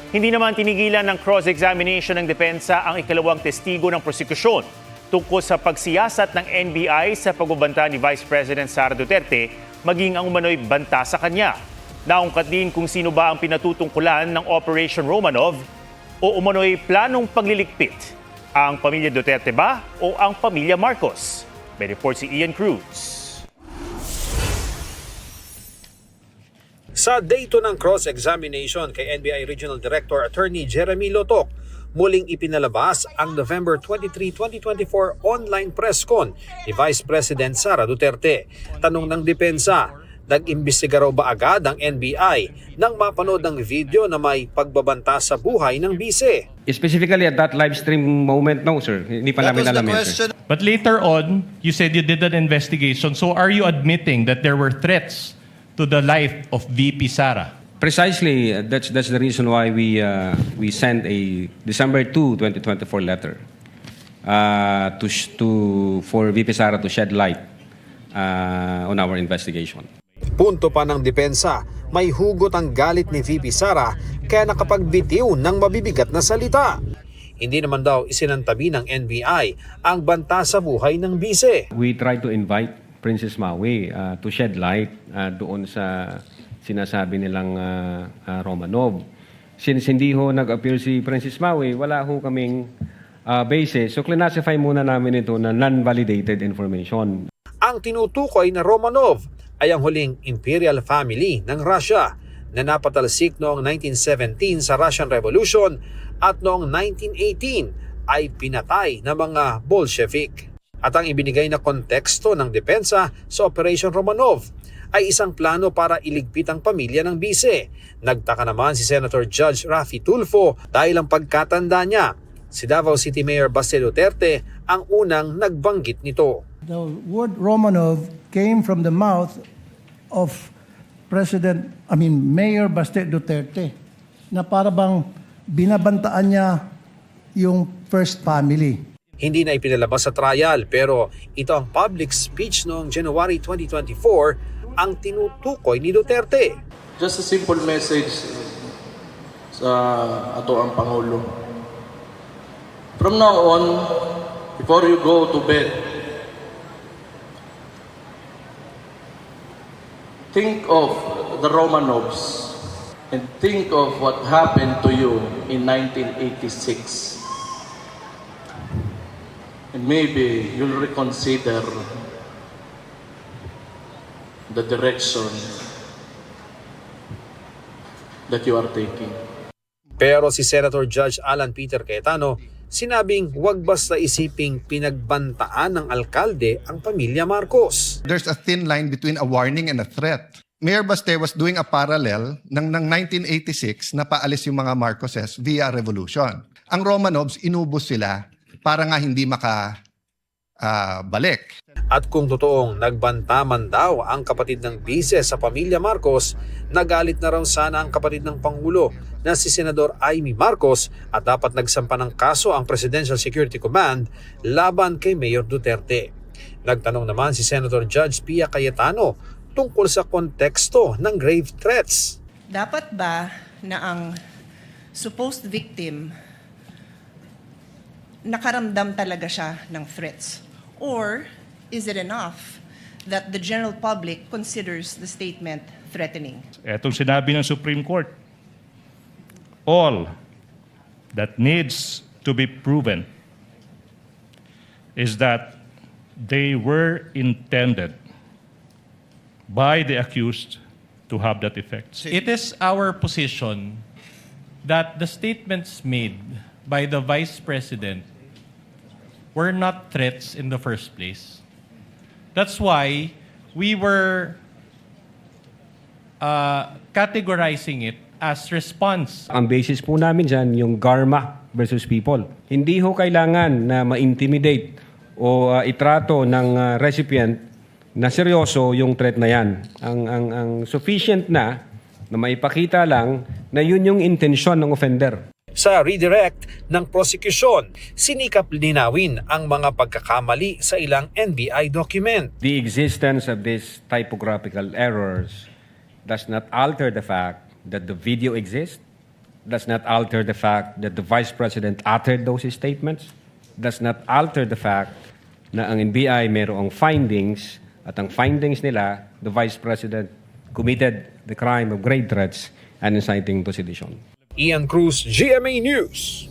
Hindi naman tinigilan ng cross-examination ng depensa ang ikalawang testigo ng prosekusyon tungkol sa pagsiyasat ng NBI sa pagbabanta ni Vice President Sara Duterte maging ang umano'y banta sa kanya. Naungkat din kung sino ba ang pinatutungkulan ng Operation Romanov o umano'y planong pagliligpit. Ang pamilya Duterte ba o ang pamilya Marcos? May report si Ian Cruz. Sa day 2 ng cross-examination kay NBI Regional Director Attorney Jeremy Lotok, muling ipinalabas ang November 23, 2024 online press con ni Vice President Sara Duterte. Tanong ng depensa, nag-imbestiga raw ba agad ang NBI nang mapanood ng video na may pagbabanta sa buhay ng bise? Specifically at that live stream moment, no sir. Hindi pa namin alam yan, sir. But later on, you said you did an investigation. So are you admitting that there were threats to the life of VP Sara? Precisely, that's the reason why we sent a December 2, 2024 letter for VP Sara to shed light on our investigation. Punto pa ng depensa, may hugot ang galit ni VP Sara kaya nakapagbitiw ng mabibigat na salita. Hindi naman daw isinantabi ng NBI ang banta sa buhay ng bise. We tried to invite Princess Maui to shed light doon sa sinasabi nilang Romanov. Since hindi ho nag-appear si Princess Maui, wala ho kaming basis. So classify muna namin ito na non-validated information. Ang tinutukoy na Romanov ay ang huling imperial family ng Russia na napatalsik noong 1917 sa Russian Revolution at noong 1918 ay pinatay ng mga Bolshevik. At ang ibinigay na konteksto ng depensa sa Operation Romanov ay isang plano para iligpit ang pamilya ng bise. Nagtaka naman si Senator Judge Raffy Tulfo dahil ang pagkatanda niya, si Davao City Mayor Baste Duterte ang unang nagbanggit nito. The word Romanov came from the mouth of Mayor Baste Duterte na para bang binabantaan niya yung first family. Hindi na ipinalabas sa trial pero ito ang public speech noong January 2024 ang tinutukoy ni Duterte. Just a simple message sa ato ang Pangulo. From now on, before you go to bed, think of the Romanovs and think of what happened to you in 1986. And maybe you'll reconsider the direction that you are taking. Pero si Senator Judge Alan Peter Cayetano sinabing huwag basta isiping pinagbantaan ng alkalde ang pamilya Marcos. There's a thin line between a warning and a threat. Mayor Baste was doing a parallel ng 1986 na paalis yung mga Marcoses via revolution. Ang Romanovs, inubos sila para nga hindi balik. At kung totoong nagbanta man daw ang kapatid ng bise sa pamilya Marcos, nagalit na raw sana ang kapatid ng Pangulo na si Senador Amy Marcos at dapat nagsampa ng kaso ang Presidential Security Command laban kay Mayor Duterte. Nagtanong naman si Senator Judge Pia Cayetano tungkol sa konteksto ng grave threats. Dapat ba na ang supposed victim nakaramdam talaga siya ng threats? Or is it enough that the general public considers the statement threatening? Etong sinabi ng Supreme Court, all that needs to be proven is that they were intended by the accused to have that effect. It is our position that the statements made by the Vice President were not threats in the first place. That's why we were categorizing it as response. Ang basis po namin dyan, yung Garma versus people. Hindi ho kailangan na ma-intimidate o itrato ng recipient na seryoso yung threat na yan. Ang sufficient na maipakita lang na yun yung intensyon ng offender. Sa redirect ng prosecution, sinikap linawin ang mga pagkakamali sa ilang NBI document. The existence of these typographical errors does not alter the fact that the video exists, does not alter the fact that the Vice President uttered those statements, does not alter the fact na ang NBI mayroong findings at ang findings nila, the Vice President committed the crime of grave threats and inciting to sedition. Ian Cruz, GMA News.